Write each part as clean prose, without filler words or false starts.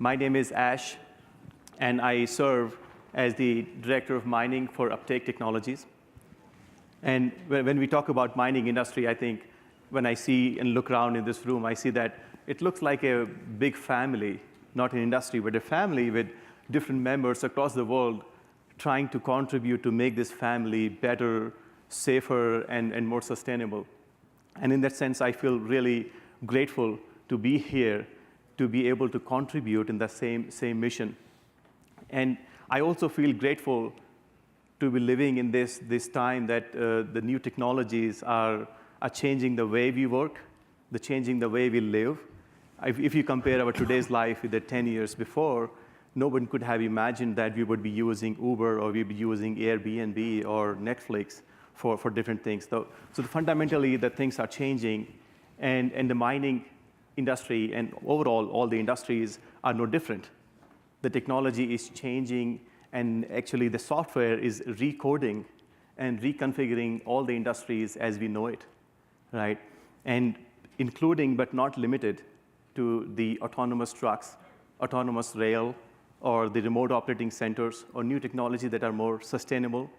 My name is Ash, and I serve as the Director of Mining for Uptake Technologies. And when we talk about mining industry, I think when I see and look around in this room, I see that it looks like a big family, not an industry, but a family with different members across the world trying to contribute to make this family better, safer, and more sustainable. And in that sense, I feel really grateful to be here, to be able to contribute in the same mission. And I also feel grateful to be living in this time that the new technologies are changing the way we work, they're changing the way we live. If you compare our today's life with the 10 years before, no one could have imagined that we would be using Uber or we'd be using Airbnb or Netflix for different things. So fundamentally, the things are changing, and the mining industry and overall all the industries are no different. The technology is changing, and actually the software is recoding and reconfiguring all the industries as we know it, right? And including but not limited to the autonomous trucks, autonomous rail, or the remote operating centers, or new technology that are more sustainable,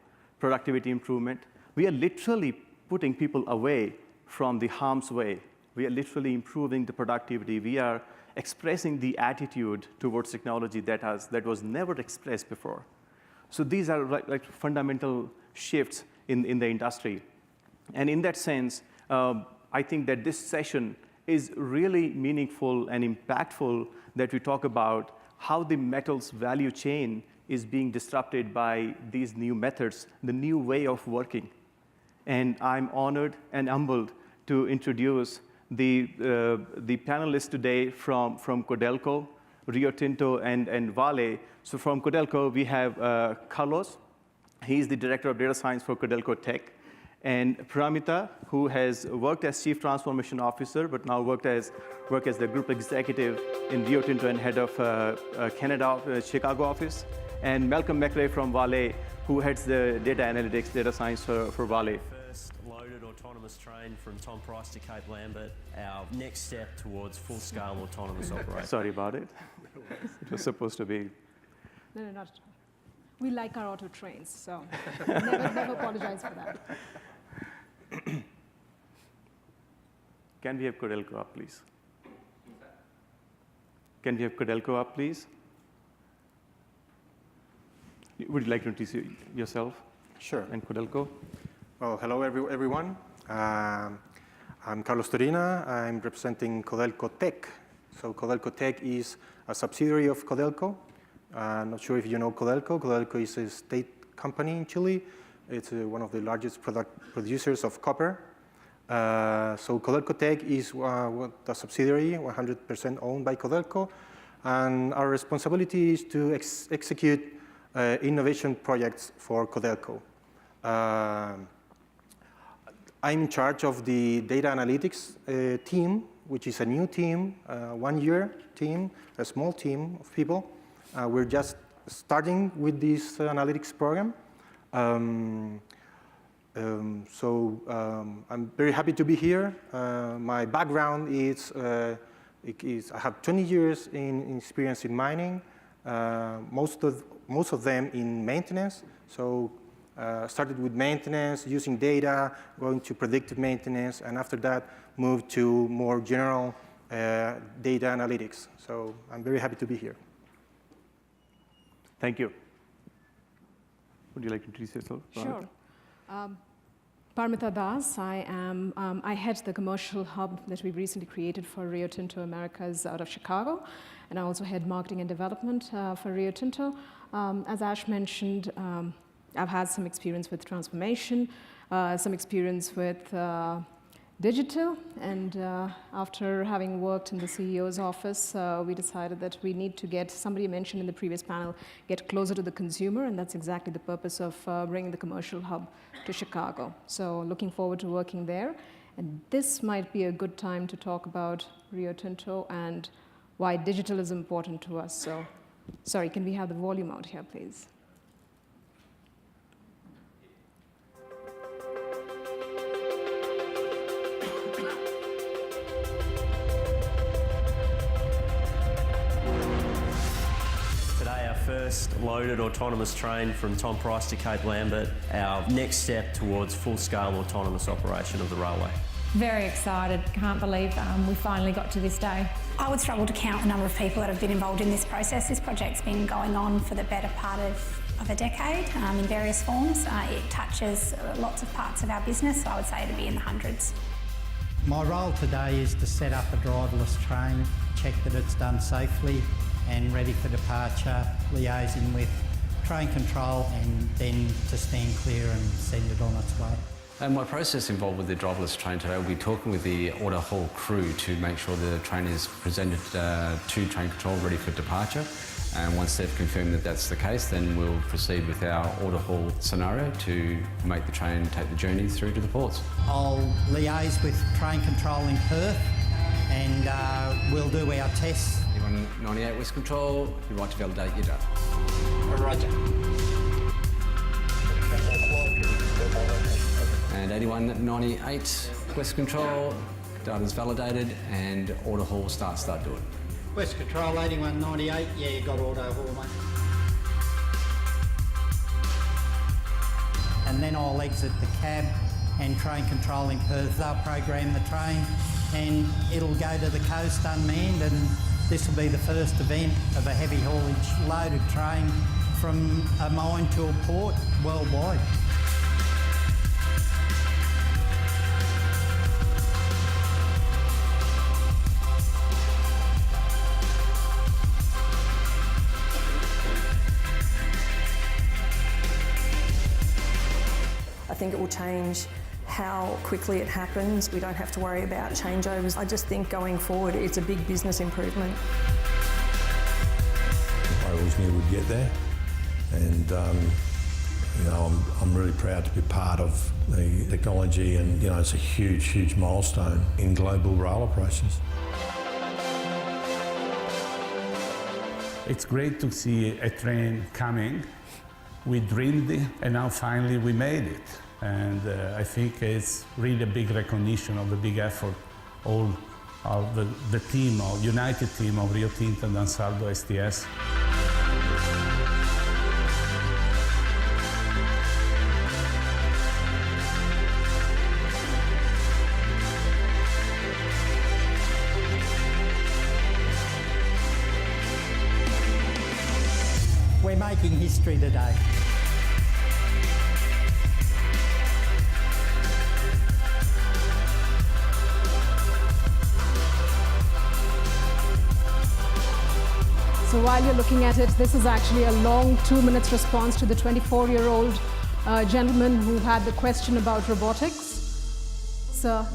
productivity improvement. We are literally putting people away from the harm's way. We are literally improving the productivity. We are expressing the attitude towards technology that was never expressed before. So these are like fundamental shifts in the industry. And in that sense, I think that this session is really meaningful and impactful, that we talk about how the metals value chain is being disrupted by these new methods, the new way of working. And I'm honored and humbled to introduce the panelists today from Codelco, Rio Tinto, and Vale. So from Codelco, we have Carlos. He's the Director of Data Science for CodelcoTech. And Paramita, who has worked as Chief Transformation Officer, but now work as the Group Executive in Rio Tinto and Head of Canada, Chicago office. And Malcolm McRae from Vale, who heads the data analytics, data science for Vale. First loaded autonomous train from Tom Price to Cape Lambert, our next step towards full-scale autonomous operation. Sorry about it. It was supposed to be. No, not at all. We like our auto trains, so never apologize for that. Can we have Codelco up, please? Can we have Codelco up, please? Would you like to introduce yourself? Sure. And Codelco? Well, hello, everyone. I'm Carlos Turina. I'm representing CodelcoTech. So CodelcoTech is a subsidiary of Codelco. I'm not sure if you know Codelco. Codelco is a state company in Chile. It's one of the largest producers of copper. So CodelcoTech is the subsidiary, 100% owned by Codelco. And our responsibility is to execute innovation projects for Codelco. I'm in charge of the data analytics team, which is a new team, 1-year team, a small team of people. We're just starting with this analytics program. I'm very happy to be here. My background is I have 20 years in experience in mining, most of them in maintenance. So started with maintenance, using data, going to predictive maintenance, and after that moved to more general data analytics. So I'm very happy to be here. Thank you. Would you like to introduce yourself? Sure. Paramita Das. I head the commercial hub that we've recently created for Rio Tinto Americas out of Chicago, and I also head marketing and development for Rio Tinto. As Ash mentioned, I've had some experience with transformation, some experience with digital, and after having worked in the CEO's office, we decided that we need to get, somebody mentioned in the previous panel, get closer to the consumer, and that's exactly the purpose of bringing the commercial hub to Chicago. So looking forward to working there, and this might be a good time to talk about Rio Tinto and why digital is important to us. So, sorry, can we have the volume out here, please? first loaded autonomous train from Tom Price to Cape Lambert, our next step towards full-scale autonomous operation of the railway. Very excited, can't believe we finally got to this day. I would struggle to count the number of people that have been involved in this process. This project's been going on for the better part of a decade in various forms. It touches lots of parts of our business, so I would say it'd be in the hundreds. My role today is to set up a driverless train, check that it's done safely and ready for departure, liaising with train control and then to stand clear and send it on its way. My process involved with the driverless train today will be talking with the order hall crew to make sure the train is presented to train control ready for departure. And once they've confirmed that that's the case, then we'll proceed with our order hall scenario to make the train take the journey through to the ports. I'll liaise with train control in Perth and we'll do our tests. 98 West Control, you're right to validate, you're done. Roger. And 8198 West Control, data's validated and order hall start doing. West Control 8198, yeah, you got auto hall, mate. And then I'll exit the cab and train control in Perth. They'll program the train and it'll go to the coast unmanned, and this will be the first event of a heavy haulage loaded train from a mine to a port worldwide. I think it will change how quickly it happens. We don't have to worry about changeovers. I just think going forward, it's a big business improvement. I always knew we'd get there, and you know, I'm really proud to be part of the technology, and you know, it's a huge, huge milestone in global rail operations. It's great to see a train coming. We dreamed it, and now finally we made it. And I think it's really a big recognition of the big effort all of the team, of united team of Rio Tinto and Ansaldo STS. We're making history today. So while you're looking at it, this is actually a long 2 minutes response to the 24-year-old gentleman who had the question about robotics. Sir,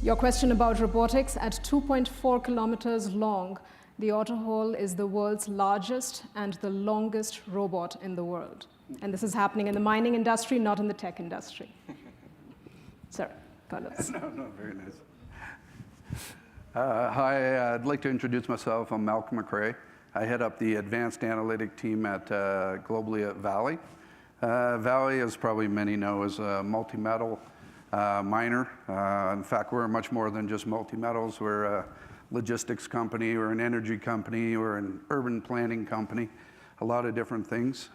your question about robotics: at 2.4 kilometers long, the AutoHaul is the world's largest and the longest robot in the world. And this is happening in the mining industry, not in the tech industry. Sir, Carlos. No, very nice. Hi, I'd like to introduce myself. I'm McRae. I head up the advanced analytic team at globally at Vale. Vale, as probably many know, is a multi-metal miner. In fact, we're much more than just multi-metals. We're a logistics company, we're an energy company, we're an urban planning company, a lot of different things.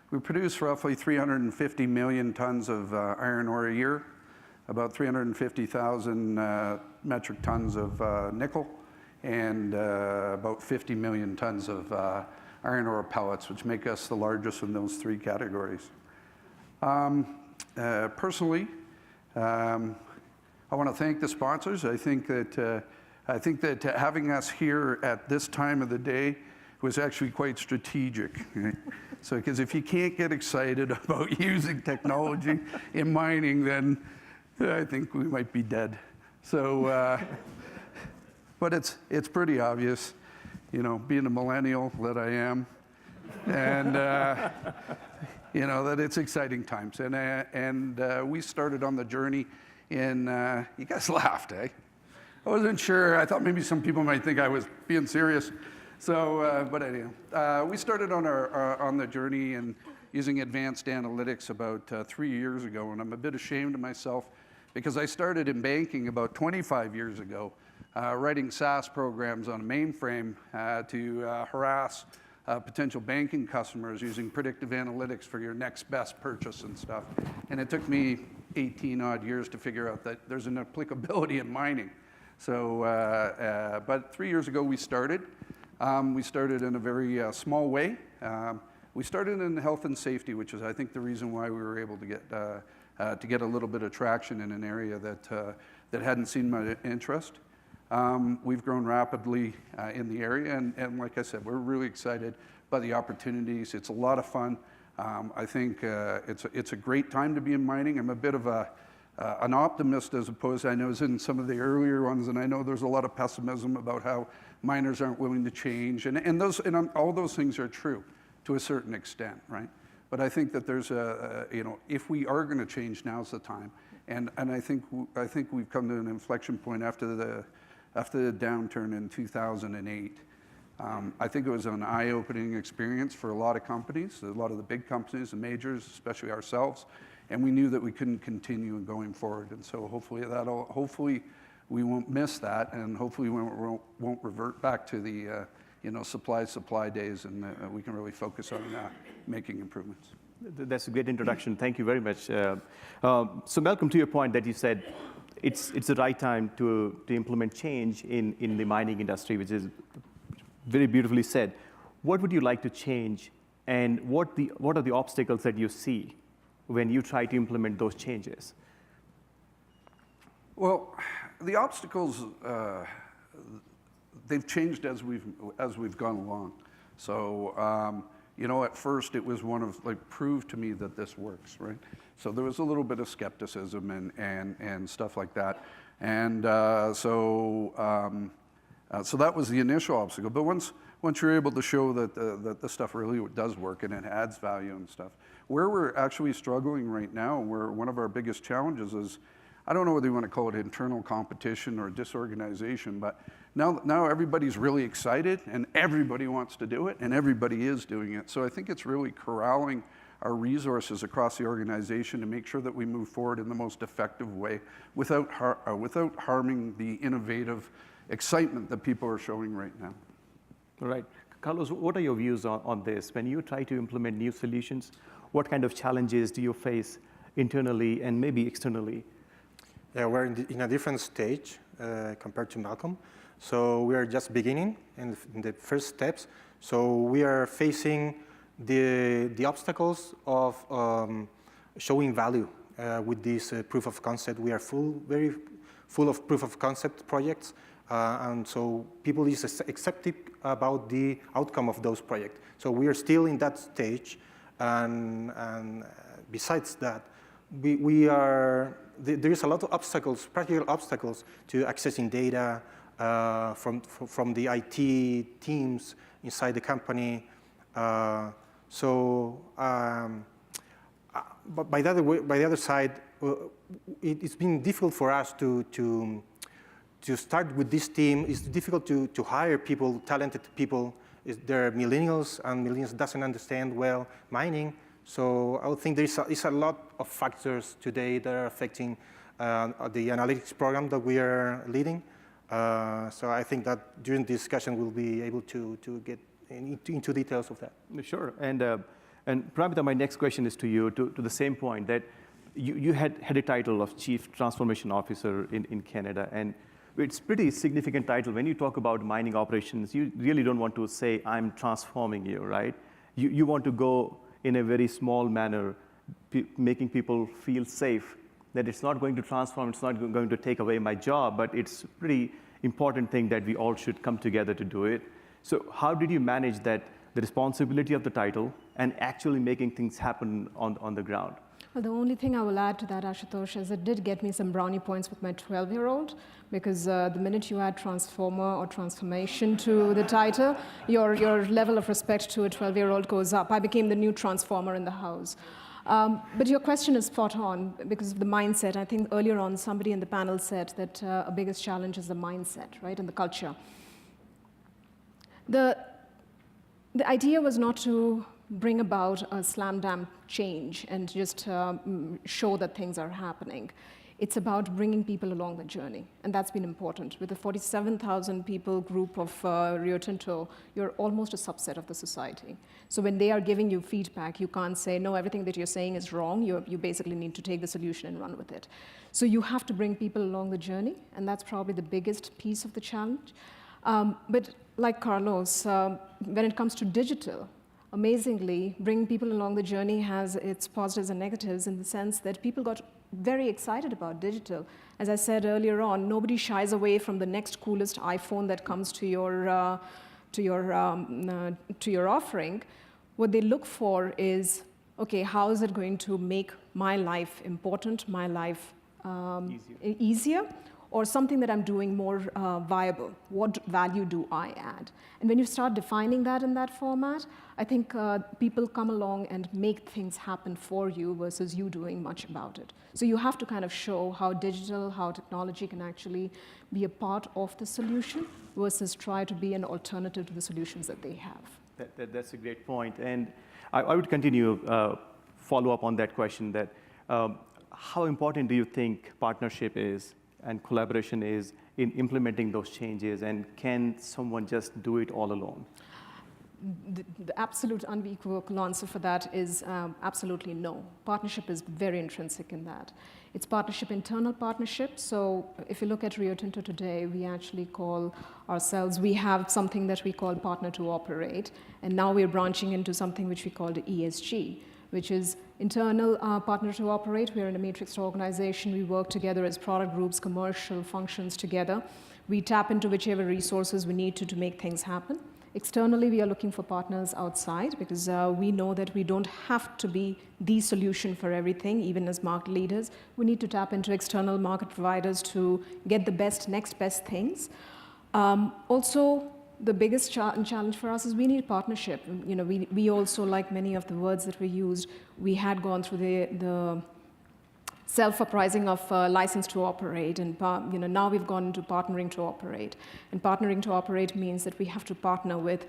We produce roughly 350 million tons of iron ore a year, about 350,000 metric tons of nickel, and about 50 million tons of iron ore pellets, which make us the largest in those three categories. Personally, I want to thank the sponsors. I think that having us here at this time of the day was actually quite strategic. Right? So, because if you can't get excited about using technology in mining, then I think we might be dead. So, but it's pretty obvious, you know, being a millennial that I am, and you know, that it's exciting times. And we started on the journey in. You guys laughed, eh? I wasn't sure. I thought maybe some people might think I was being serious. So, but anyhow, we started on the journey and using advanced analytics about 3 years ago, and I'm a bit ashamed of myself because I started in banking about 25 years ago, writing SAS programs on a mainframe to harass potential banking customers using predictive analytics for your next best purchase and stuff. And it took me 18 odd years to figure out that there's an applicability in mining. So, but 3 years ago we started. We started in a very small way. We started in health and safety, which is, I think, the reason why we were able to get a little bit of traction in an area that hadn't seen much interest. We've grown rapidly in the area, and like I said, we're really excited by the opportunities. It's a lot of fun. I think it's a great time to be in mining. I'm a bit of an optimist as opposed to, I know, as in some of the earlier ones, and I know there's a lot of pessimism about how miners aren't willing to change, and all those things are true to a certain extent, right? But I think that there's if we are going to change, now's the time. And I think we've come to an inflection point after the downturn in 2008. I think it was an eye-opening experience for a lot of companies, a lot of the big companies, the majors, especially ourselves, and we knew that we couldn't continue going forward. And so hopefully we won't miss that, and hopefully we won't revert back to the supply days, and we can really focus on making improvements. That's a great introduction. Thank you very much. So Malcolm, to your point that you said it's the right time to implement change in the mining industry, which is very beautifully said. What would you like to change, and what are the obstacles that you see when you try to implement those changes? Well, the obstacles, they've changed as we've gone along. So, at first it was one of, prove to me that this works, right? So there was a little bit of skepticism and stuff like that. And so that was the initial obstacle. But once you're able to show that the stuff really does work and it adds value and stuff, where we're actually struggling right now, where one of our biggest challenges is, I don't know whether you want to call it internal competition or disorganization, but now everybody's really excited and everybody wants to do it and everybody is doing it. So I think it's really corralling our resources across the organization to make sure that we move forward in the most effective way without harming the innovative excitement that people are showing right now. All right. Carlos, what are your views on this? When you try to implement new solutions, what kind of challenges do you face internally and maybe externally? Yeah, we're in a different stage compared to Malcolm. So we are just beginning in the first steps. So we are facing the obstacles of showing value with this proof of concept. We are very full of proof of concept projects. And so people is skeptic about the outcome of those projects. So we are still in that stage. And besides that, there is a lot of obstacles, practical obstacles to accessing data from the IT teams inside the company. But by the other side, it's been difficult for us to start with this team. It's difficult to hire people, talented people. They're millennials, and millennials doesn't understand well mining. So I would think there's a lot of factors today that are affecting the analytics program that we are leading. So I think that during the discussion we'll be able to get into details of that. Sure. And Paramita, my next question is to you, to the same point that you had a title of Chief Transformation Officer in Canada, and it's a pretty significant title. When you talk about mining operations, you really don't want to say, I'm transforming you, right? You want to go in a very small manner, making people feel safe, that it's not going to transform, it's not going to take away my job, but it's a pretty important thing that we all should come together to do it. So how did you manage that, the responsibility of the title and actually making things happen on the ground? Well, the only thing I will add to that, Ashutosh, is it did get me some brownie points with my 12-year-old, because the minute you add transformer or transformation to the title, your level of respect to a 12-year-old goes up. I became the new transformer in the house. But your question is spot on because of the mindset. I think earlier on somebody in the panel said that a biggest challenge is the mindset, right, and the culture. The idea was not to bring about a slam dunk change and just show that things are happening. It's about bringing people along the journey, and that's been important. With the 47,000 people group of Rio Tinto, you're almost a subset of the society. So when they are giving you feedback, you can't say, no, everything that you're saying is wrong. You basically need to take the solution and run with it. So you have to bring people along the journey, and that's probably the biggest piece of the challenge. But like Carlos, when it comes to digital, amazingly, bringing people along the journey has its positives and negatives in the sense that people got very excited about digital. As I said earlier on, nobody shies away from the next coolest iPhone that comes to your offering. What they look for is, okay, how is it going to make my life important, my life easier, or something that I'm doing more viable? What value do I add? And when you start defining that in that format, I think people come along and make things happen for you versus you doing much about it. So you have to kind of show how digital, how technology can actually be a part of the solution versus try to be an alternative to the solutions that they have. That's a great point. And I would continue, follow up on that question that how important do you think partnership is and collaboration is in implementing those changes, and can someone just do it all alone? The absolute unequivocal answer for that is absolutely no. Partnership is very intrinsic in that. It's partnership, internal partnership. So if you look at Rio Tinto today, we actually call ourselves, we have something that we call partner to operate, and now we're branching into something which we call the ESG, which is internal partner to operate. We're in a matrix organization. We work together as product groups, commercial functions together. We tap into whichever resources we need to make things happen. Externally, we are looking for partners outside because we know that we don't have to be the solution for everything, even as market leaders. We need to tap into external market providers to get the next best things. Also, the biggest challenge for us is we need partnership. You know, we also, like many of the words that we used, we had gone through the self-apprising of license to operate, and now we've gone into partnering to operate. And partnering to operate means that we have to partner with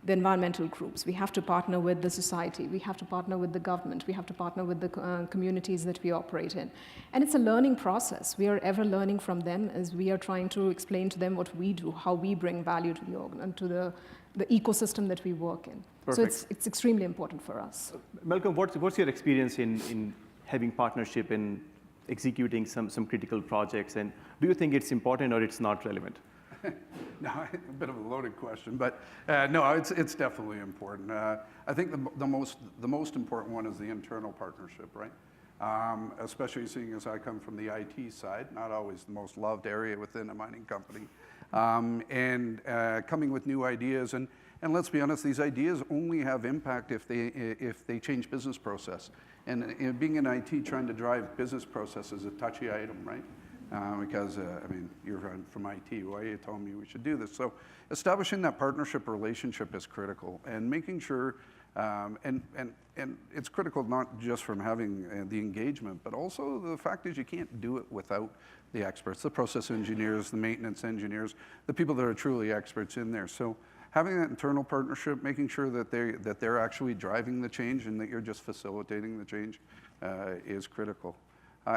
the environmental groups, we have to partner with the society, we have to partner with the government, we have to partner with the communities that we operate in. And it's a learning process. We are ever learning from them as we are trying to explain to them what we do, how we bring value to the ecosystem that we work in. Perfect. So it's extremely important for us. Malcolm, what's your experience in having partnership in executing some critical projects, and do you think it's important or it's not relevant? No, a bit of a loaded question, but no, it's definitely important. I think the most important one is the internal partnership, right? Especially seeing as I come from the IT side, not always the most loved area within a mining company, and coming with new ideas. And let's be honest, these ideas only have impact if they change business process. And being in IT, trying to drive business process is a touchy item, right? Because, I mean, you're from IT, why are you telling me we should do this? So establishing that partnership relationship is critical, and making sure, and it's critical not just from having the engagement, but also the fact is you can't do it without the experts, the process engineers, the maintenance engineers, the people that are truly experts in there. So having that internal partnership, making sure that they're actually driving the change and that you're just facilitating the change is critical.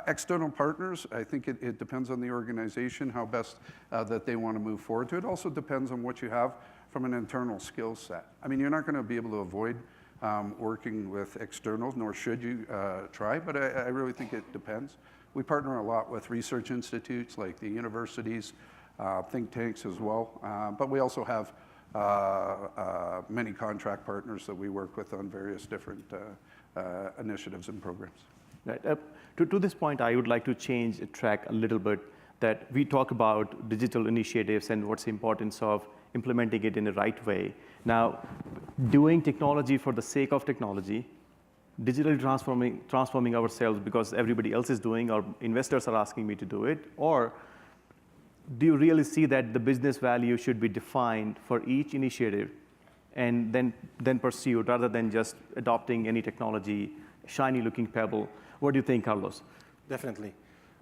External partners, I think it depends on the organization, how best that they want to move forward to. It also depends on what you have from an internal skill set. I mean, you're not going to be able to avoid working with externals, nor should you try, but I really think it depends. We partner a lot with research institutes like the universities, think tanks as well, but we also have many contract partners that we work with on various different initiatives and programs. Right. To this point, I would like to change the track a little bit, that we talk about digital initiatives and what's the importance of implementing it in the right way. Now, doing technology for the sake of technology, digitally transforming ourselves because everybody else is doing, or investors are asking me to do it, or do you really see that the business value should be defined for each initiative and then pursued rather than just adopting any technology, shiny looking pebble? What do you think, Carlos? Definitely.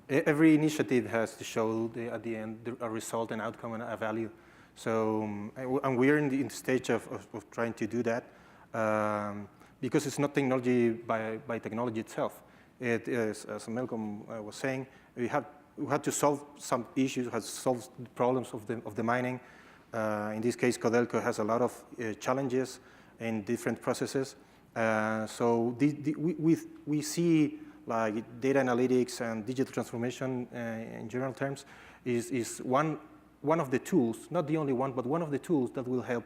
Every initiative has to show at the end a result, an outcome, and a value. So, and we're in the stage of trying to do that because it's not technology by technology itself. as Malcolm was saying, we had to solve some issues, had to solve the problems of the mining. In this case, Codelco has a lot of challenges in different processes. So we see like data analytics and digital transformation in general terms is one of the tools, not the only one, but one of the tools that will help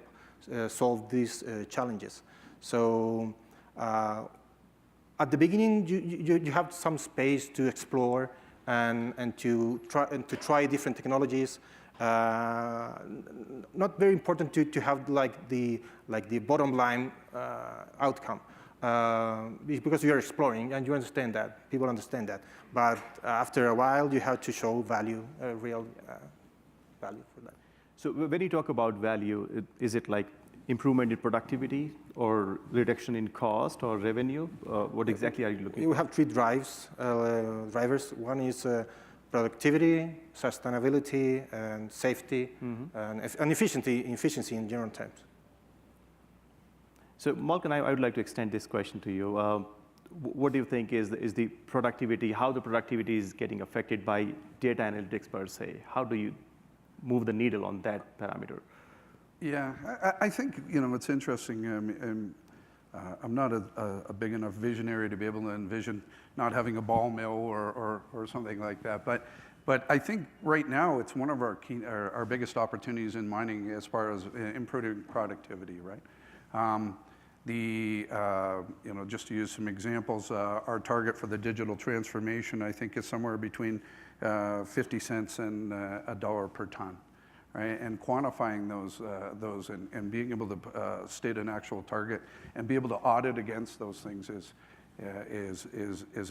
solve these challenges. So at the beginning, you have some space to explore and to try different technologies. Not very important to have like the bottom line outcome. Because you are exploring and you understand that, people understand that. But after a while, you have to show value, real value for that. So when you talk about value, is it like improvement in productivity or reduction in cost or revenue? What exactly are you looking for? We have three drivers. One is productivity, sustainability, and safety, and efficiency in general terms. So, Malcolm, I would like to extend this question to you. What do you think is the productivity, how the productivity is getting affected by data analytics per se? How do you move the needle on that parameter? Yeah, I think, it's interesting. I'm not a big enough visionary to be able to envision not having a ball mill or something like that. But I think right now it's one of our biggest opportunities in mining as far as improving productivity, right? Just to use some examples, our target for the digital transformation, I think, is somewhere between 50 cents and $1 per ton, right? And quantifying those and being able to state an actual target and be able to audit against those things is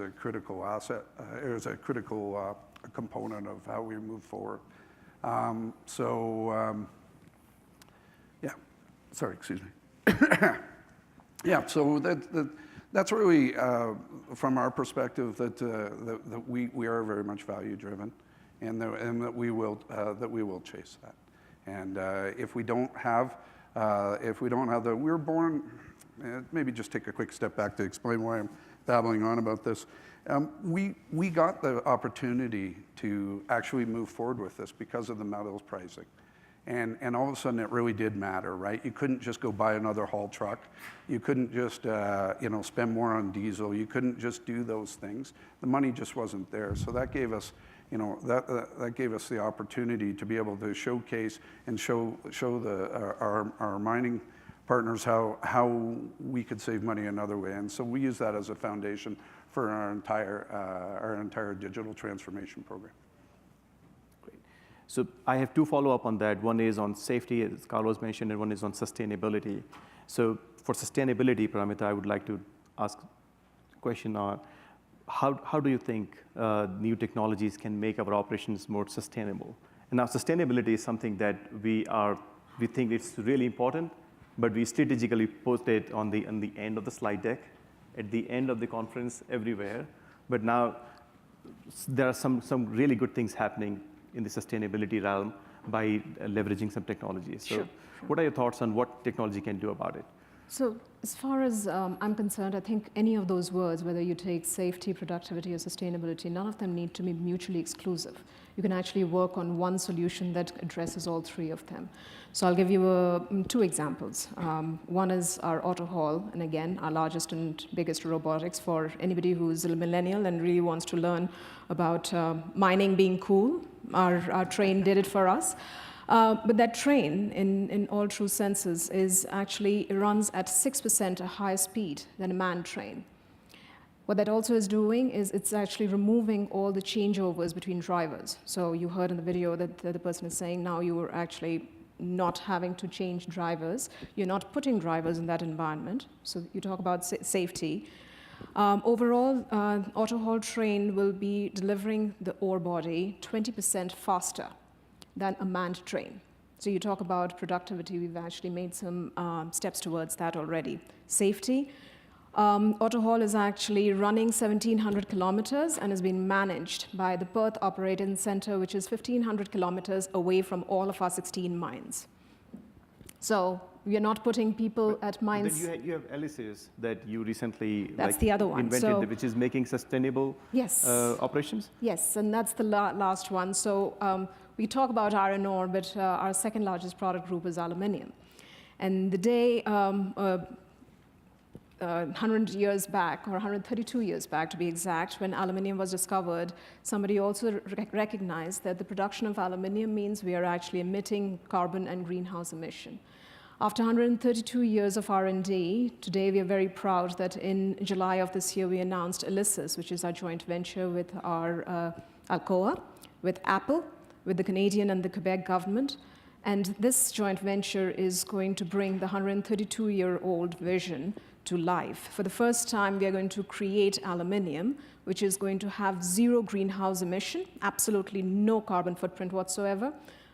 a critical asset, is a critical component of how we move forward. Sorry, excuse me. Yeah, so that's really, from our perspective, that we are very much value driven, and that we will chase that. And if we don't have we're born. Maybe just take a quick step back to explain why I'm babbling on about this. We got the opportunity to actually move forward with this because of the metals pricing. And all of a sudden, it really did matter, right? You couldn't just go buy another haul truck. You couldn't just, spend more on diesel. You couldn't just do those things. The money just wasn't there. So that gave us, that gave us the opportunity to be able to showcase and show our mining partners how we could save money another way. And so we use that as a foundation for our entire digital transformation program. So I have two follow-up on that. One is on safety, as Carlos mentioned, and one is on sustainability. So for sustainability, Paramita, I would like to ask a question on how do you think new technologies can make our operations more sustainable? And now sustainability is something that we think it's really important, but we strategically post it on the end of the slide deck, at the end of the conference, everywhere. But now there are some really good things happening in the sustainability realm by leveraging some technologies. So Sure. What are your thoughts on what technology can do about it? So as far as I'm concerned, I think any of those words, whether you take safety, productivity, or sustainability, none of them need to be mutually exclusive. You can actually work on one solution that addresses all three of them. So I'll give you two examples. One is our auto haul, and again, our largest and biggest robotics for anybody who's a millennial and really wants to learn about mining being cool. Our train did it for us. But that train, in all true senses, runs at 6% a higher speed than a manned train. What that also is doing is it's actually removing all the changeovers between drivers. So you heard in the video that the person is saying now you are actually not having to change drivers. You're not putting drivers in that environment. So you talk about safety. Overall, auto haul train will be delivering the ore body 20% faster than a manned train. So you talk about productivity, we've actually made some steps towards that already. Safety, auto haul is actually running 1,700 kilometers and has been managed by the Perth Operating Center, which is 1,500 kilometers away from all of our 16 mines. So we are not putting people at mines. Then you have ELYSIS that you recently That's the other one. invented, which is making sustainable Yes. operations? Yes, and that's the last one. So we talk about iron ore, but our second largest product group is aluminium. And the day 100 years back, or 132 years back to be exact, when aluminium was discovered, somebody also recognized that the production of aluminium means we are actually emitting carbon and greenhouse emission. After 132 years of R&D, today we are very proud that in July of this year we announced ELYSIS, which is our joint venture with our Alcoa, with Apple, with the Canadian and the Quebec government. And this joint venture is going to bring the 132-year-old vision to life. For the first time, we are going to create aluminium, which is going to have zero greenhouse emission, absolutely no carbon footprint whatsoever.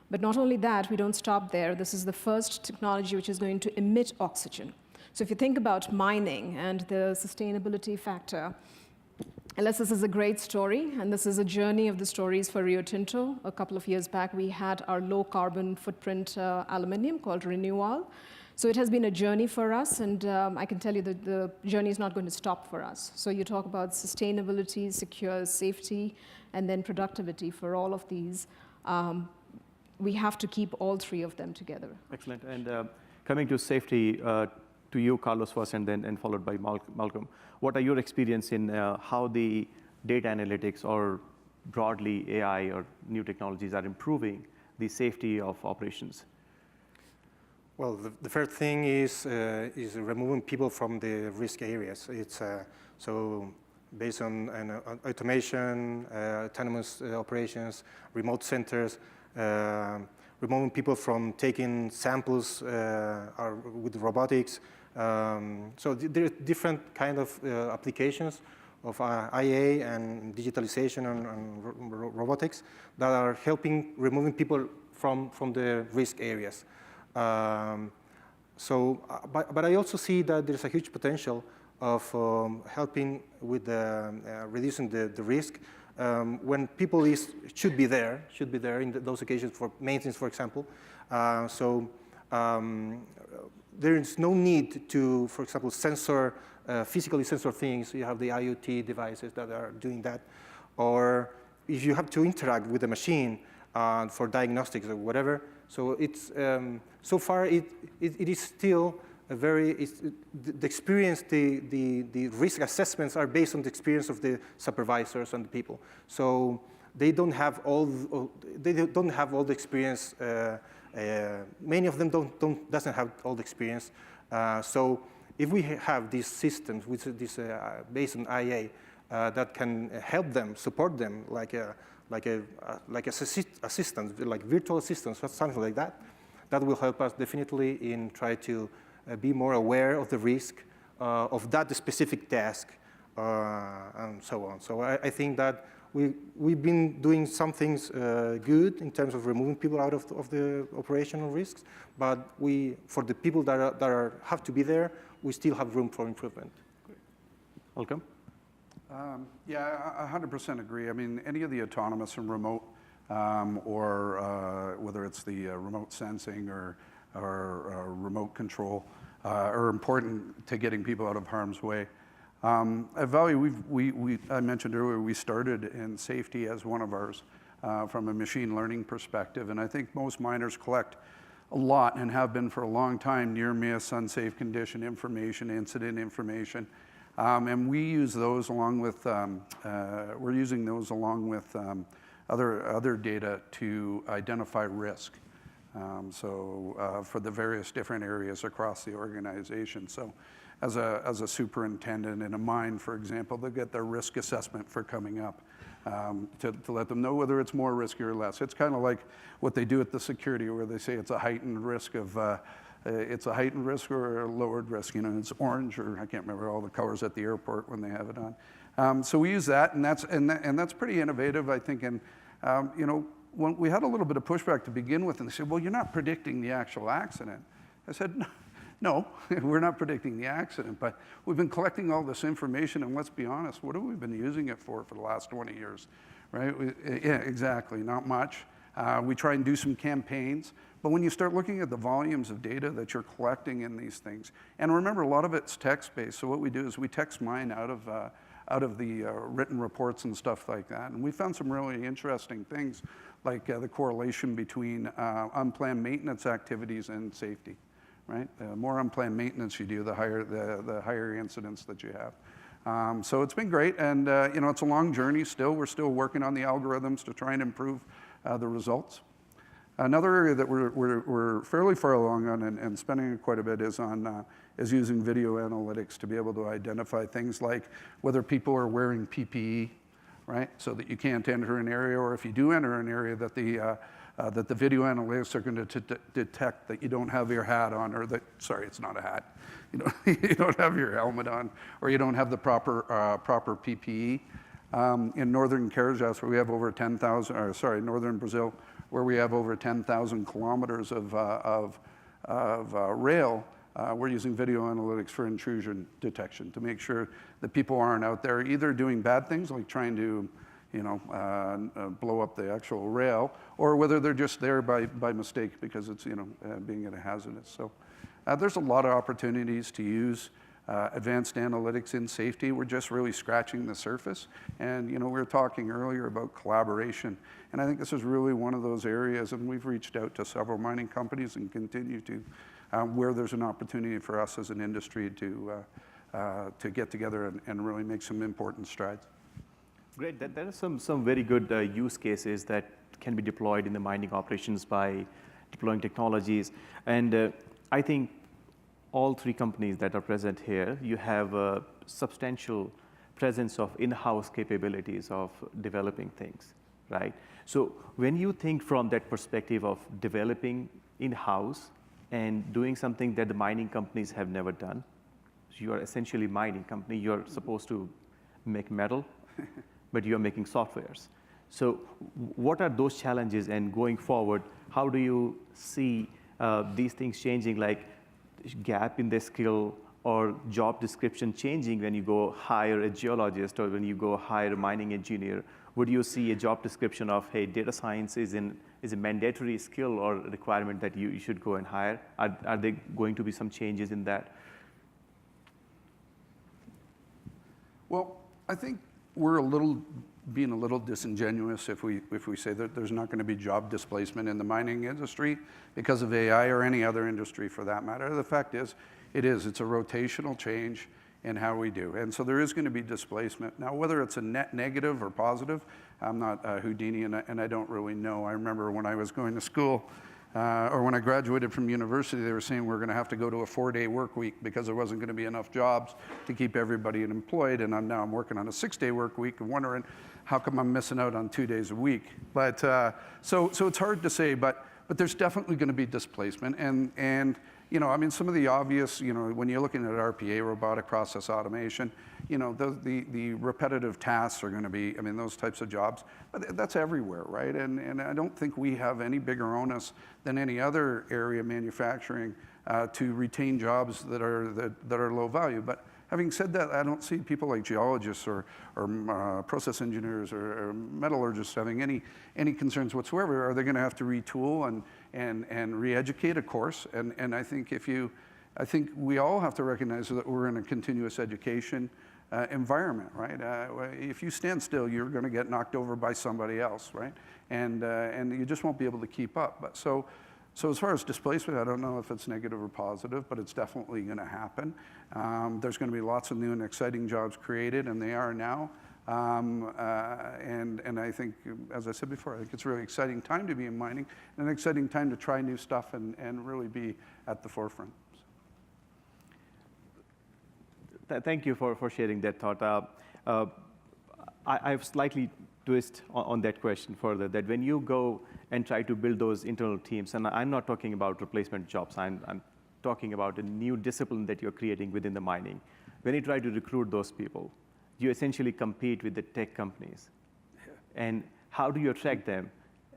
But not only that, we don't stop there. This is the first technology which is going to emit oxygen. So if you think about mining and the sustainability factor, ELYSIS is a great story, and this is a journey of the stories for Rio Tinto. A couple of years back, we had our low carbon footprint aluminium called Renewal. So it has been a journey for us, and I can tell you that the journey is not going to stop for us. So you talk about sustainability, secure safety, and then productivity for all of these. We have to keep all three of them together. Excellent. And coming to safety, to you, Carlos, first, and then followed by Malcolm. What are your experience in how the data analytics or broadly AI or new technologies are improving the safety of operations? Well, the first thing is removing people from the risk areas. It's so based on automation, autonomous operations, remote centers, removing people from taking samples with robotics. So there are different kind of applications of IA and digitalization and robotics that are helping removing people from the risk areas. But I also see that there's a huge potential of helping with reducing the risk when people should be there in those occasions for maintenance, for example. There is no need to, for example, physically censor things. You have the IoT devices that are doing that. Or if you have to interact with the machine for diagnostics or whatever. So it's so far it is still a very the experience, the risk assessments are based on the experience of the supervisors and the people. So they don't have all the experience. Many of them doesn't have all the experience. So if we have these systems which is based on IA that can help them, support them, like assistants, like virtual assistants, something like that, that will help us definitely in try to be more aware of the risk of that specific task and so on. So I think that we've been doing some things good in terms of removing people out of the operational risks, but for the people that have to be there, we still have room for improvement. Welcome. Yeah, I 100% agree. I mean, any of the autonomous and remote, or whether it's the remote sensing or remote control, are important to getting people out of harm's way. At Vale, I mentioned earlier, we started in safety as one of ours from a machine learning perspective, and I think most miners collect a lot and have been for a long time near miss, unsafe condition information, incident information. And we use those along with, we're using those along with other data to identify risk. For the various different areas across the organization. So as a superintendent in a mine, for example, they'll get their risk assessment for coming up to let them know whether it's more risky or less. It's kind of like what they do at the security where they say it's a heightened risk of it's a heightened risk or a lowered risk. You know, it's orange, or I can't remember all the colors at the airport when they have it on. So we use that, and that's pretty innovative, I think. And you know, when we had a little bit of pushback to begin with, and they said, "Well, you're not predicting the actual accident." I said, "No, we're not predicting the accident, but we've been collecting all this information, and let's be honest, what have we been using it for the last 20 years, right? Yeah, exactly, not much." We try and do some campaigns. But when you start looking at the volumes of data that you're collecting in these things, and remember, a lot of it's text-based. So what we do is we text mine out of the written reports and stuff like that. And we found some really interesting things, like the correlation between unplanned maintenance activities and safety, right? The more unplanned maintenance you do, the higher incidents that you have. So it's been great, and it's a long journey still. We're still working on the algorithms to try and improve the results. Another area that we're fairly far along on and spending quite a bit is using video analytics to be able to identify things like whether people are wearing PPE, right? So that you can't enter an area, or if you do enter an area, that the video analytics are going to detect that you don't have your hat on, or that, sorry, it's not a hat. You don't have your helmet on, or you don't have the proper PPE. In northern Carajás, where we have over 10,000, or sorry, northern Brazil, where we have over 10,000 kilometers of rail, we're using video analytics for intrusion detection to make sure that people aren't out there either doing bad things like trying to, blow up the actual rail, or whether they're just there by mistake because it's, being at a hazardous. So there's a lot of opportunities to use advanced analytics in safety. We're just really scratching the surface. And, we were talking earlier about collaboration. And I think this is really one of those areas, and we've reached out to several mining companies and continue to, where there's an opportunity for us as an industry to get together and really make some important strides. Great. There are some very good use cases that can be deployed in the mining operations by deploying technologies. And I think all three companies that are present here, you have a substantial presence of in-house capabilities of developing things, right? So when you think from that perspective of developing in-house and doing something that the mining companies have never done, so you are essentially a mining company, you're supposed to make metal, but you're making softwares. So what are those challenges, and going forward, how do you see these things changing, like gap in the skill or job description changing when you go hire a geologist or when you go hire a mining engineer? Would you see a job description of, hey, data science is a mandatory skill or requirement that you should go and hire? Are there going to be some changes in that? Well, I think we're being a little disingenuous if we say that there's not going to be job displacement in the mining industry because of AI or any other industry for that matter. The fact is, it's a rotational change in how we do. And so there is going to be displacement. Now, whether it's a net negative or positive, I'm not Houdini, and I don't really know. I remember when I was going to school, or when I graduated from university, they were saying we're going to have to go to a 4-day work week because there wasn't going to be enough jobs to keep everybody employed. And now I'm working on a 6-day work week and wondering how come I'm missing out on 2 days a week. But so it's hard to say, but there's definitely going to be displacement. And some of the obvious, when you're looking at RPA, robotic process automation, the repetitive tasks are going to be, those types of jobs, but that's everywhere, right? And I don't think we have any bigger onus than any other area manufacturing to retain jobs that are low value. But having said that, I don't see people like geologists or process engineers or metallurgists having any concerns whatsoever. Are they going to have to retool and re-educate? Of course. And I think I think we all have to recognize that we're in a continuous education environment, right? If you stand still, you're going to get knocked over by somebody else, right? And you just won't be able to keep up. But so as far as displacement, I don't know if it's negative or positive, but it's definitely going to happen. There's going to be lots of new and exciting jobs created, and they are now. And I think, as I said before, I think it's a really exciting time to be in mining, and an exciting time to try new stuff and really be at the forefront. Thank you for sharing that thought. I have slightly twist on that question further, that when you go and try to build those internal teams, and I'm not talking about replacement jobs, I'm talking about a new discipline that you're creating within the mining. When you try to recruit those people, you essentially compete with the tech companies. Yeah. And how do you attract them?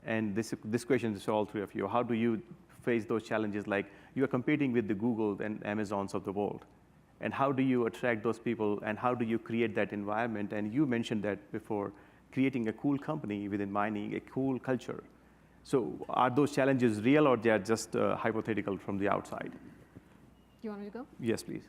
And this question is to all three of you. How do you face those challenges? Like, you're competing with the Google and Amazons of the world. And how do you attract those people, and how do you create that environment? And you mentioned that before, creating a cool company within mining, a cool culture. So are those challenges real, or they are just hypothetical from the outside? You want me to go? Yes, please.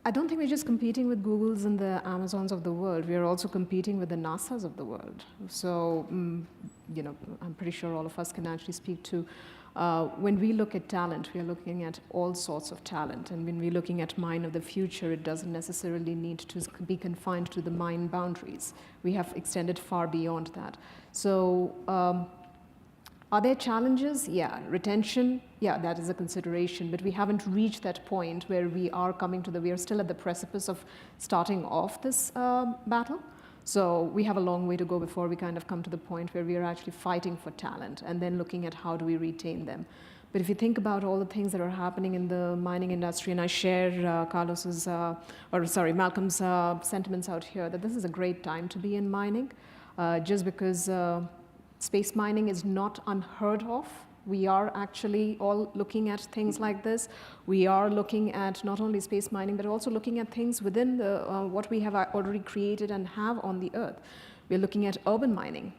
I don't think we're just competing with Googles and the Amazons of the world. We are also competing with the NASAs of the world. So, you know, I'm pretty sure all of us can actually speak to, when we look at talent, we are looking at all sorts of talent. And when we're looking at mine of the future, it doesn't necessarily need to be confined to the mine boundaries. We have extended far beyond that. So, are there challenges? Yeah. Retention? Yeah, that is a consideration, but we haven't reached that point where we are still at the precipice of starting off this battle. So we have a long way to go before we kind of come to the point where we are actually fighting for talent and then looking at how do we retain them. But if you think about all the things that are happening in the mining industry, and I share Malcolm's sentiments out here, that this is a great time to be in mining, just because space mining is not unheard of. We are actually all looking at things like this. We are looking at not only space mining, but also looking at things within the, what we have already created and have on the Earth. We're looking at urban mining.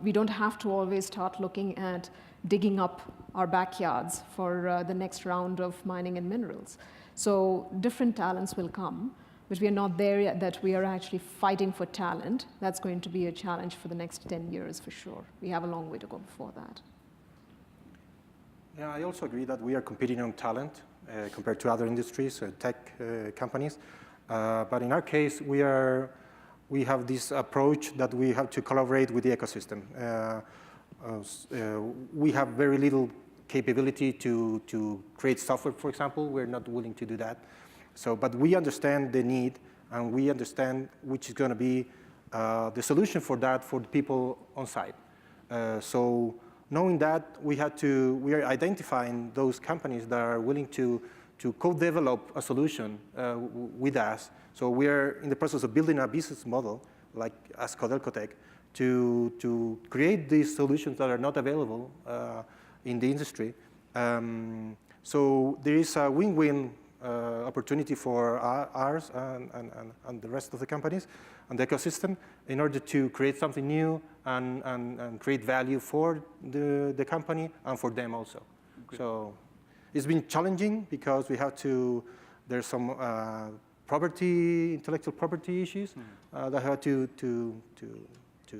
We don't have to always start looking at digging up our backyards for the next round of mining and minerals. So different talents will come. But we are not there yet that we are actually fighting for talent. That's going to be a challenge for the next 10 years for sure. We have a long way to go before that. Yeah, I also agree that we are competing on talent compared to other industries, tech companies. But in our case, we have this approach that we have to collaborate with the ecosystem. We have very little capability to create software, for example. We're not willing to do that. So, but we understand the need, and we understand which is going to be the solution for that for the people on site. So, knowing that, we are identifying those companies that are willing to co-develop a solution with us. So, we are in the process of building a business model, like as CodelcoTech, to create these solutions that are not available in the industry. So, there is a win-win opportunity for ours and the rest of the companies and the ecosystem in order to create something new and create value for the company and for them also. Okay. So it's been challenging because we have to, there's some intellectual property issues that have to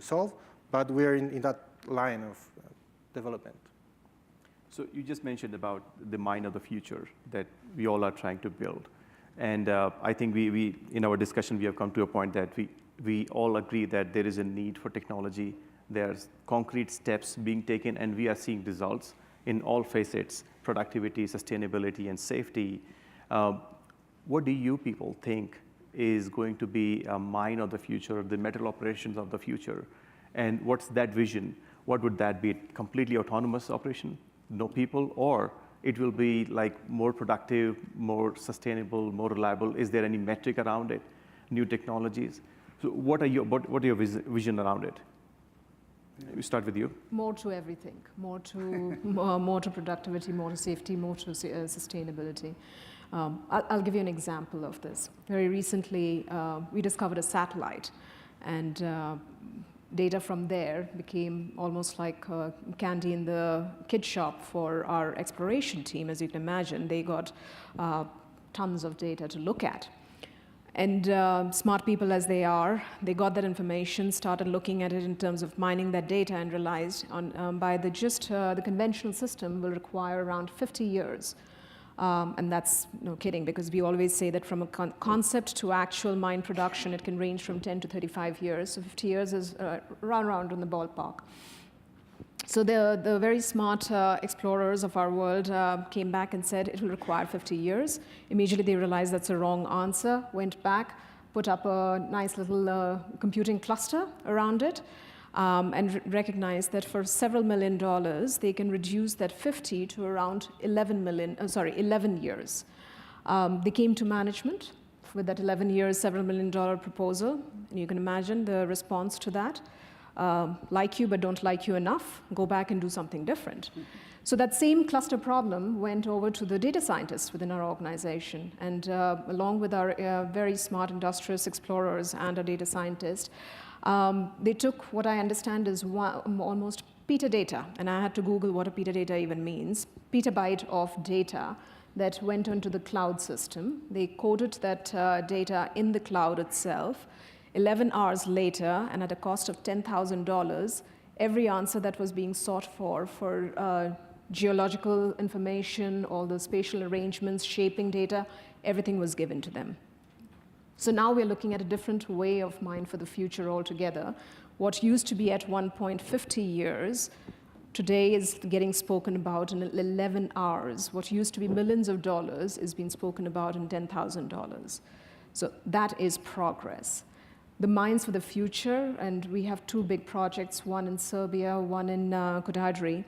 solve, but we're in that line of development. So you just mentioned about the mine of the future that we all are trying to build. And I think we in our discussion, we have come to a point that we all agree that there is a need for technology. There's concrete steps being taken, and we are seeing results in all facets: productivity, sustainability, and safety. What do you people think is going to be a mine of the future, the metal operations of the future? And what's that vision? What would that be? Completely autonomous operation? No people, or it will be like more productive, more sustainable, more reliable? Is there any metric around it? New technologies? So what are your vision around it? We start with you. More to everything. More to productivity, more to safety, more to sustainability. I'll give you an example of this. Very recently, we discovered a satellite, and data from there became almost like candy in the kid shop for our exploration team. As you can imagine, they got tons of data to look at. And smart people as they are, they got that information, started looking at it in terms of mining that data, and realized by the conventional system will require around 50 years. And that's no kidding, because we always say that from a concept to actual mine production, it can range from 10 to 35 years. So 50 years is around in the ballpark. So the very smart explorers of our world came back and said it will require 50 years. Immediately they realized that's a wrong answer, went back, put up a nice little computing cluster around it, and recognized that for several $1 million, they can reduce that 50 to around 11 years. They came to management with that 11 years, several $1 million proposal, and you can imagine the response to that. Like you, but don't like you enough, go back and do something different. So that same cluster problem went over to the data scientists within our organization. And along with our very smart industrious explorers and our data scientists, they took what I understand is almost petadata. And I had to Google what a petadata even means. Petabyte of data that went onto the cloud system. They coded that data in the cloud itself. 11 hours later, and at a cost of $10,000, every answer that was being sought for geological information, all the spatial arrangements, shaping data, everything was given to them. So now we're looking at a different way of mine for the future altogether. What used to be at one point 50 years, today is getting spoken about in 11 hours. What used to be millions of dollars is being spoken about in $10,000. So that is progress. The mines for the future, and we have two big projects, one in Serbia, one in Kudadri.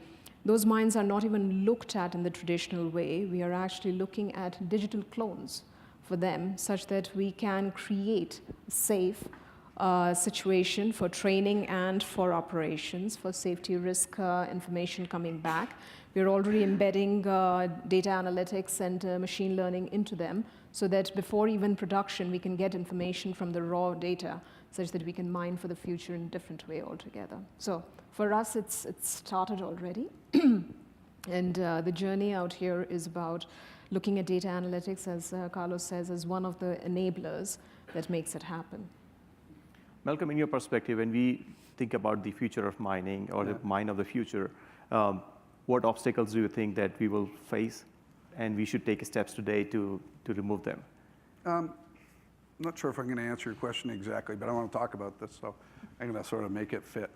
Those mines are not even looked at in the traditional way. We are actually looking at digital clones for them, such that we can create a safe situation for training and for operations, for safety risk information coming back. We're already embedding data analytics and machine learning into them, so that before even production, we can get information from the raw data, such that we can mine for the future in a different way altogether. So for us, it's started already. And the journey out here is about looking at data analytics, as Carlos says, as one of the enablers that makes it happen. Malcolm, in your perspective, when we think about the future of mining or the mine of the future, what obstacles do you think that we will face and we should take steps today to remove them? I'm not sure if I'm going to answer your question exactly, but I want to talk about this, so I'm going to sort of make it fit,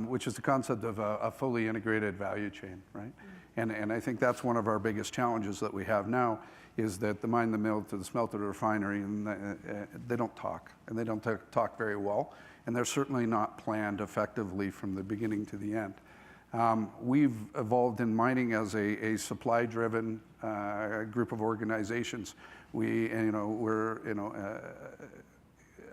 which is the concept of a fully integrated value chain, right? And I think that's one of our biggest challenges that we have now, is that the mine, the mill, to the smelter, the refinery, and they don't talk, and they don't talk very well, and they're certainly not planned effectively from the beginning to the end. We've evolved in mining as a supply-driven group of organizations. I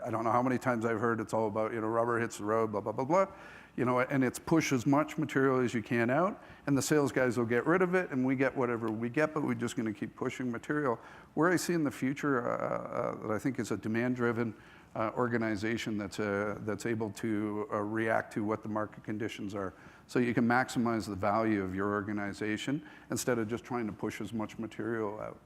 don't know how many times I've heard it's all about, rubber hits the road, blah, blah, blah, blah. And it's push as much material as you can out, and the sales guys will get rid of it, and we get whatever we get, but we're just going to keep pushing material. Where I see in the future that I think is a demand-driven organization that's able to react to what the market conditions are, so you can maximize the value of your organization instead of just trying to push as much material out.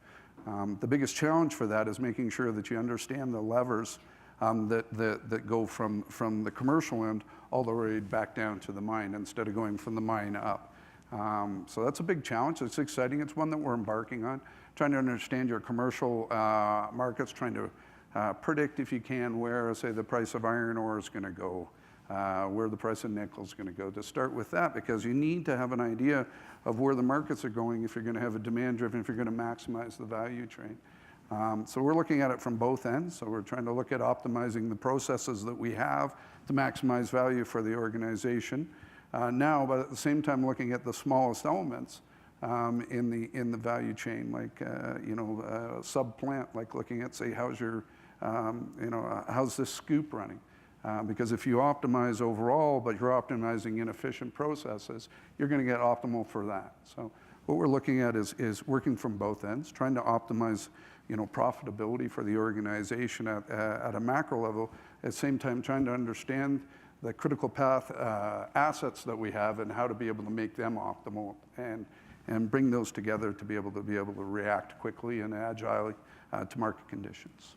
The biggest challenge for that is making sure that you understand the levers that go from the commercial end all the way back down to the mine, instead of going from the mine up. So that's a big challenge. It's exciting. It's one that we're embarking on, trying to understand your commercial markets, trying to predict, if you can, where, say, the price of iron ore is going to go, where the price of nickel is going to go, to start with that, because you need to have an idea of where the markets are going if you're going to have a demand-driven, if you're going to maximize the value chain. So we're looking at it from both ends. So we're trying to look at optimizing the processes that we have to maximize value for the organization now, but at the same time looking at the smallest elements in the value chain, like sub-plant, like looking at, say, how's your how's this scoop running? Because if you optimize overall, but you're optimizing inefficient processes, you're going to get optimal for that. So what we're looking at is working from both ends, trying to optimize profitability for the organization at a macro level, at the same time trying to understand the critical path assets that we have and how to be able to make them optimal and bring those together to be able to react quickly and agilely to market conditions.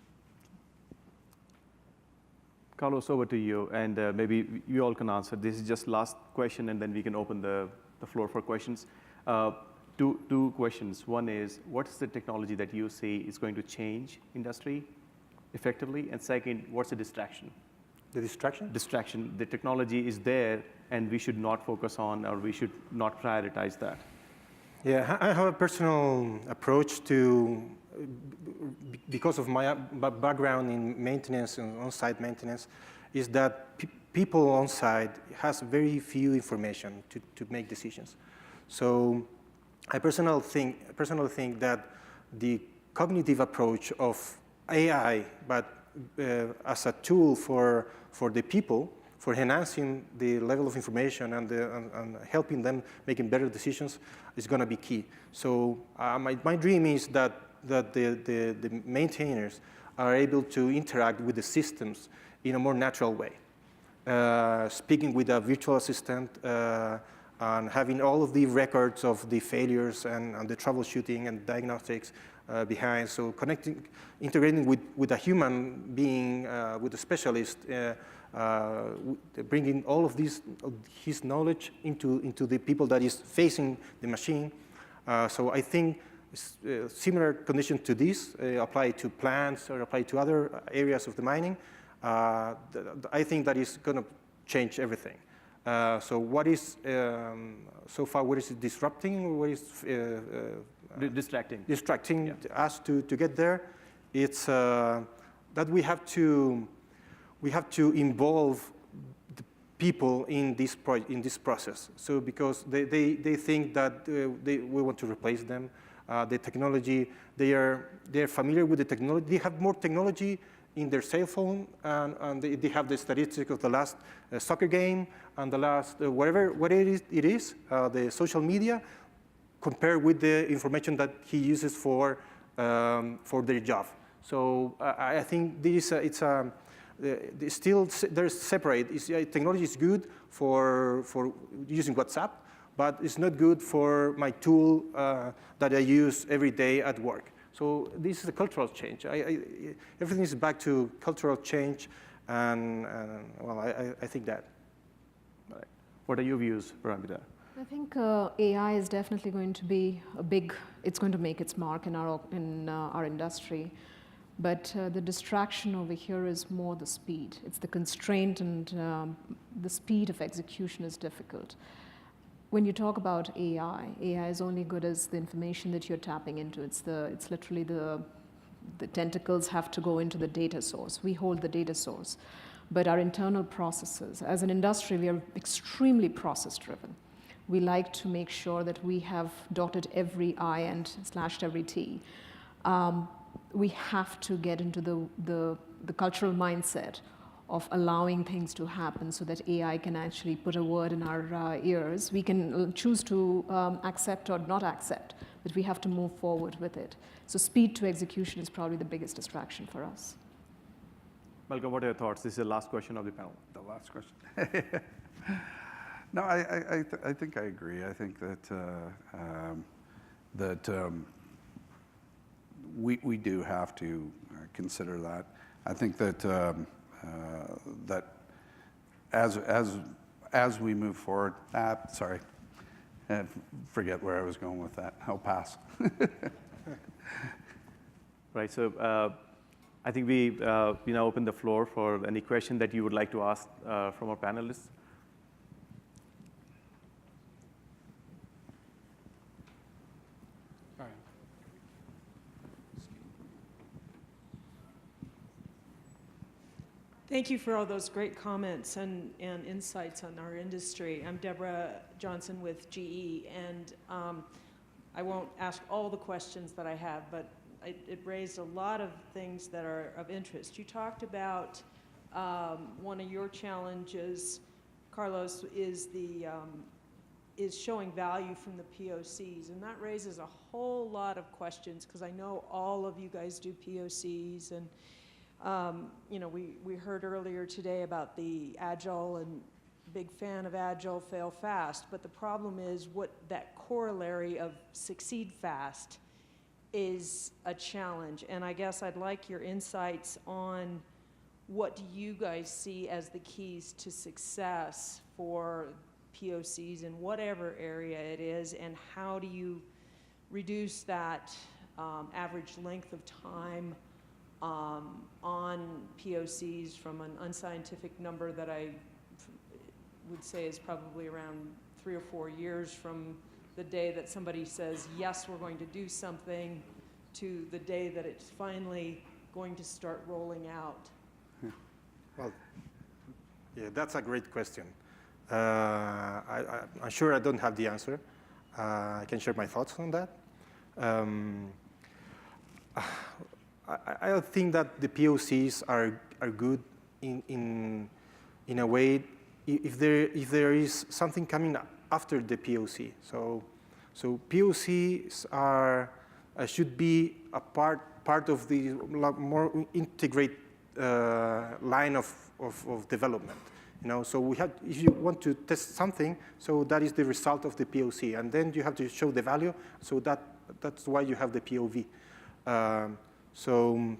Carlos, over to you, and maybe you all can answer. This is just last question, and then we can open the floor for questions. Two questions. One is, what is the technology that you see is going to change industry effectively? And second, what's the distraction? The distraction? Distraction. The technology is there, and we should not focus on, or we should not prioritize that. Yeah, I have a personal approach to, because of my background in maintenance and on-site maintenance, is that people on-site has very few information to make decisions. So I personally think that the cognitive approach of AI, but as a tool for the people, for enhancing the level of information and helping them making better decisions is going to be key. So my dream is that the maintainers are able to interact with the systems in a more natural way. Speaking with a virtual assistant and having all of the records of the failures and the troubleshooting and diagnostics behind. So integrating with a human being, with a specialist, bringing all of his knowledge into the people that is facing the machine. So I think similar conditions to this apply to plants or apply to other areas of the mining. I think that is going to change everything. So what is, so far, what is it disrupting? What is distracting? Distracting us to get there. It's that we have to involve the people in this process. So because they think that we want to replace them. The technology, they're familiar with the technology. They have more technology in their cell phone, and they have the statistics of the last soccer game and the last what it is, the social media, compared with the information that he uses for their job. So I think this still they're separate. Technology is good for using WhatsApp, but it's not good for my tool that I use every day at work. So this is a cultural change. Everything is back to cultural change, and well, I think that. Right. What are your views, Paramita? I think AI is definitely going to be it's going to make its mark in our industry. But the distraction over here is more the speed. It's the constraint, and the speed of execution is difficult. When you talk about AI is only good as the information that you're tapping into. It's literally the tentacles have to go into the data source. We hold the data source. But our internal processes, as an industry, we are extremely process-driven. We like to make sure that we have dotted every I and slashed every T. We have to get into the cultural mindset of allowing things to happen so that AI can actually put a word in our ears. We can choose to accept or not accept, but we have to move forward with it. So speed to execution is probably the biggest distraction for us. Malcolm, what are your thoughts? This is the last question of the panel. The last question. No, I think I agree. I think that we do have to consider that. I think that that as we move forward, sorry, forget where I was going with that. I'll pass. Right. So I think we now open the floor for any question that you would like to ask from our panelists. Thank you for all those great comments and insights on our industry. I'm Deborah Johnson with GE, and I won't ask all the questions that I have, but it raised a lot of things that are of interest. You talked about one of your challenges, Carlos, is showing value from the POCs, and that raises a whole lot of questions because I know all of you guys do POCs, and we heard earlier today about the Agile, and big fan of Agile, fail fast, but the problem is what that corollary of succeed fast is a challenge. And I guess I'd like your insights on what do you guys see as the keys to success for POCs in whatever area it is, and how do you reduce that average length of time on POCs from an unscientific number that I would say is probably around 3 or 4 years from the day that somebody says, yes, we're going to do something, to the day that it's finally going to start rolling out? Well, yeah, that's a great question. I'm sure I don't have the answer. I can share my thoughts on that. I think that the POCs are good in in a way, if there is something coming after the POC. So POCs should be a part of the more integrated line of development. So we have, if you want to test something, so that is the result of the POC, and then you have to show the value. So that's why you have the POV. So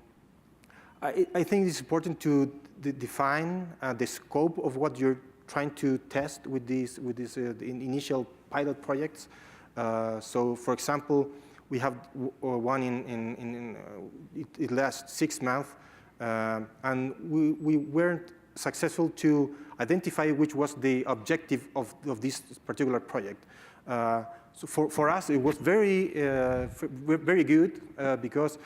I think it's important to define the scope of what you're trying to test with these initial pilot projects. So, for example, we have one it lasts 6 months, and we weren't successful to identify which was the objective of this particular project. So for us, it was very good because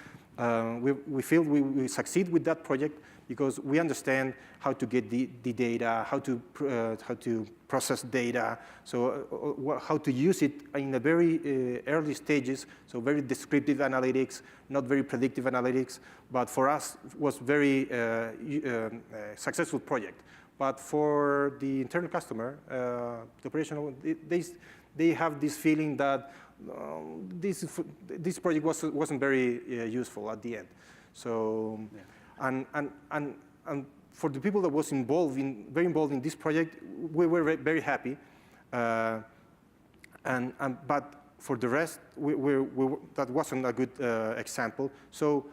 we feel we succeed with that project because we understand how to get the data, how to process data, so how to use it in the very early stages, so very descriptive analytics, not very predictive analytics, but for us it was very successful project. But for the internal customer, the operational, they have this feeling that this project wasn't very useful at the end. So, yeah. And for the people that was very involved in this project, we were very happy. But for the rest, that wasn't a good example. So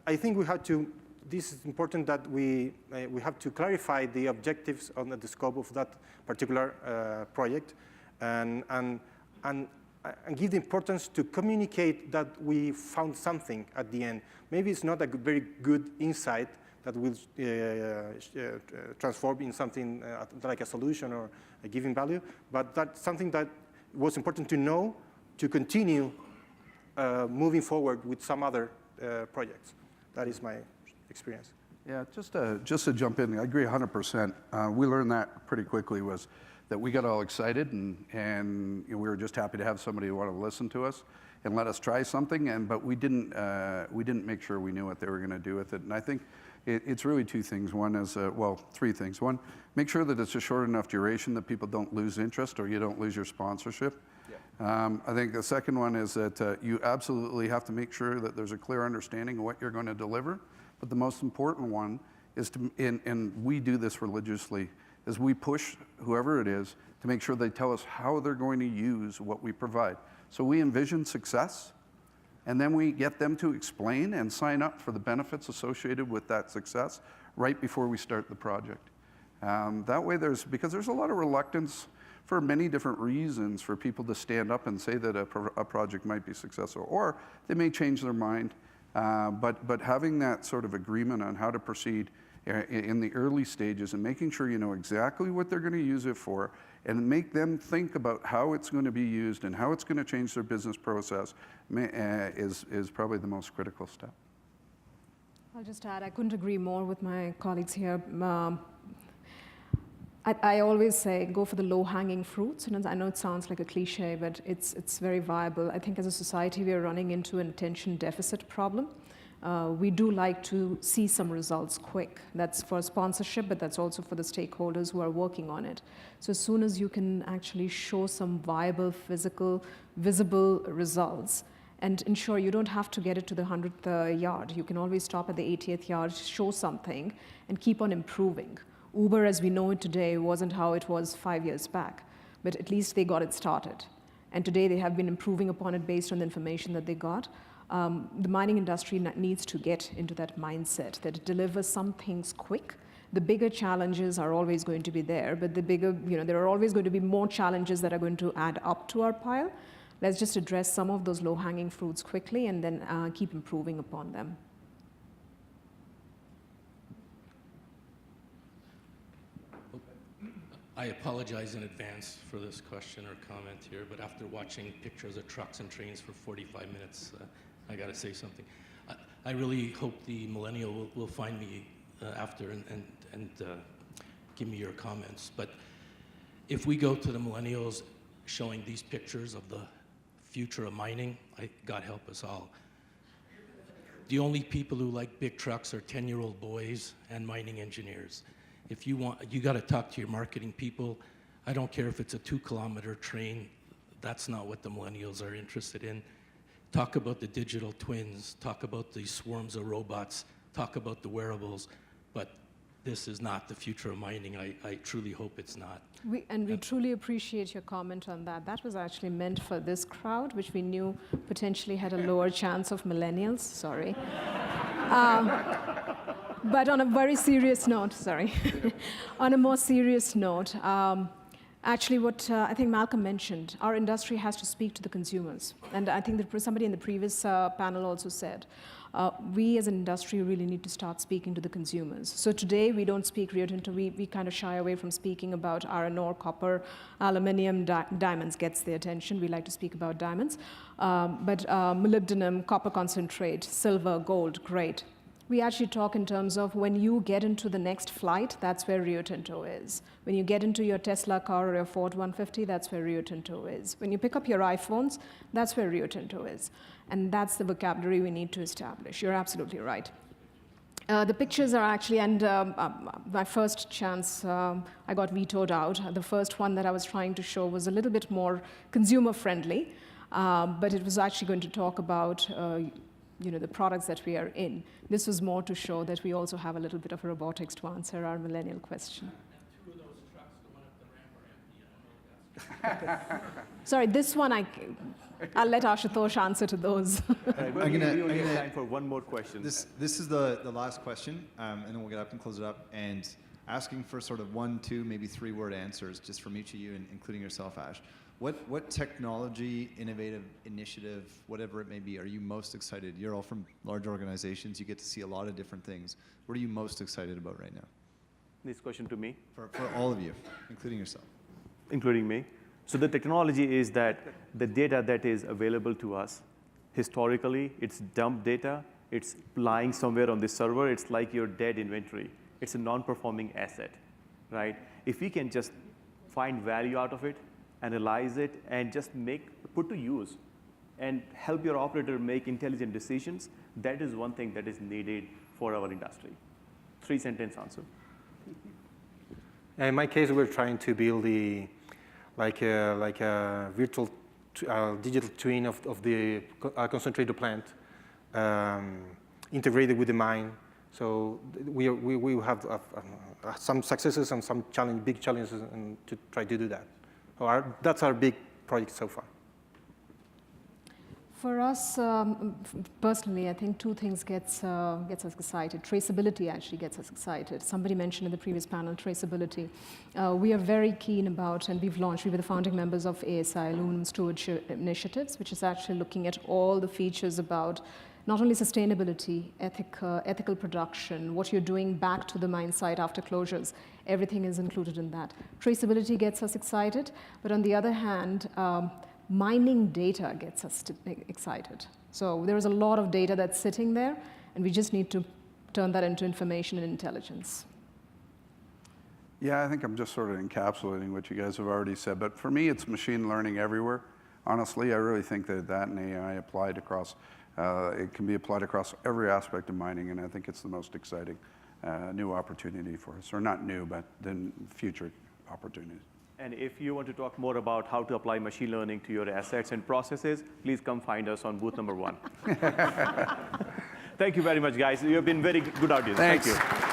I think we had to. This is important that we have to clarify the objectives on the scope of that particular project, and give the importance to communicate that we found something at the end. Maybe it's not a very good insight that will transform in something like a solution or a given value, but that's something that was important to know to continue moving forward with some other projects. That is my experience. Yeah, just to jump in, I agree 100%. We learned that pretty quickly was that we got all excited and we were just happy to have somebody who wanted to listen to us and let us try something, but we didn't make sure we knew what they were going to do with it. And I think it's really two things. One is, well, three things. One, make sure that it's a short enough duration that people don't lose interest or you don't lose your sponsorship. Yeah. I think the second one is that you absolutely have to make sure that there's a clear understanding of what you're going to deliver. But the most important one is and we do this religiously, is we push whoever it is to make sure they tell us how they're going to use what we provide. So we envision success, and then we get them to explain and sign up for the benefits associated with that success right before we start the project. That way because there's a lot of reluctance for many different reasons for people to stand up and say that a project might be successful, or they may change their mind. But having that sort of agreement on how to proceed in the early stages and making sure you know exactly what they're going to use it for and make them think about how it's going to be used and how it's going to change their business process is probably the most critical step. I'll just add, I couldn't agree more with my colleagues here. I always say go for the low-hanging fruits, and I know it sounds like a cliche, but it's very viable. I think as a society we are running into an attention deficit problem. We do like to see some results quick. That's for sponsorship, but that's also for the stakeholders who are working on it. So as soon as you can actually show some viable, physical, visible results, and ensure you don't have to get it to the 100th yard. You can always stop at the 80th yard, show something, and keep on improving. Uber, as we know it today, wasn't how it was 5 years back, but at least they got it started. And today they have been improving upon it based on the information that they got. The mining industry needs to get into that mindset that it delivers some things quick. The bigger challenges are always going to be there, but there are always going to be more challenges that are going to add up to our pile. Let's just address some of those low-hanging fruits quickly and then keep improving upon them. I apologize in advance for this question or comment here, but after watching pictures of trucks and trains for 45 minutes, I got to say something. I really hope the millennial will find me after and give me your comments. But if we go to the millennials showing these pictures of the future of mining, God help us all. The only people who like big trucks are 10-year-old boys and mining engineers. If you want, you got to talk to your marketing people. I don't care if it's a 2-kilometer train. That's not what the millennials are interested in. Talk about the digital twins. Talk about the swarms of robots. Talk about the wearables. But this is not the future of mining. I truly hope it's not. We truly appreciate your comment on that. That was actually meant for this crowd, which we knew potentially had a lower chance of millennials. Sorry. But on a very serious note, sorry. On a more serious note, actually what I think Malcolm mentioned, our industry has to speak to the consumers. And I think that somebody in the previous panel also said, we as an industry really need to start speaking to the consumers. So today we don't speak Rio Tinto, we kind of shy away from speaking about iron ore, copper, aluminium, diamonds gets the attention. We like to speak about diamonds. But molybdenum, copper concentrate, silver, gold, great. We actually talk in terms of when you get into the next flight, that's where Rio Tinto is. When you get into your Tesla car or your Ford 150, that's where Rio Tinto is. When you pick up your iPhones, that's where Rio Tinto is. And that's the vocabulary we need to establish. You're absolutely right. The pictures are actually, and my first chance, I got vetoed out. The first one that I was trying to show was a little bit more consumer-friendly, but it was actually going to talk about the products that we are in. This was more to show that we also have a little bit of robotics to answer our millennial question. Two of those trucks, the one up the ramp are empty. I don't know if that's Sorry, this one I'll let Ashutosh answer to those. We only have time for one more question. This is the last question, and then we'll get up and close it up. And asking for sort of 1, 2, maybe 3-word answers just from each of you, including yourself, Ash. What technology, innovative initiative, whatever it may be, are you most excited? You're all from large organizations. You get to see a lot of different things. What are you most excited about right now? This question to me? For all of you, including yourself. Including me. So the technology is that the data that is available to us, historically, it's dumped data. It's lying somewhere on the server. It's like your dead inventory. It's a non-performing asset, right? If we can just find value out of it, analyze it, and just put to use and help your operator make intelligent decisions, that is one thing that is needed for our industry. 3-sentence answer. In my case, we're trying to build like a virtual digital twin of the concentrator plant, integrated with the mine. So we have some successes and some big challenges to try to do that. That's our big project so far. For us, personally, I think 2 things gets us excited. Traceability actually gets us excited. Somebody mentioned in the previous panel, traceability. We are very keen about, and we were the founding members of ASI, Aluminum Stewardship Initiatives, which is actually looking at all the features about not only sustainability, ethical production, what you're doing back to the mine site after closures, everything is included in that. Traceability gets us excited, but on the other hand, mining data gets us excited. So there is a lot of data that's sitting there, and we just need to turn that into information and intelligence. Yeah, I think I'm just sort of encapsulating what you guys have already said, but for me, it's machine learning everywhere. Honestly, I really think that and AI applied across, it can be applied across every aspect of mining, and I think it's the most exciting new opportunity for us, or not new, but then future opportunities. And if you want to talk more about how to apply machine learning to your assets and processes, please come find us on booth number 1. Thank you very much, guys. You have been very good audience. Thanks. Thank you.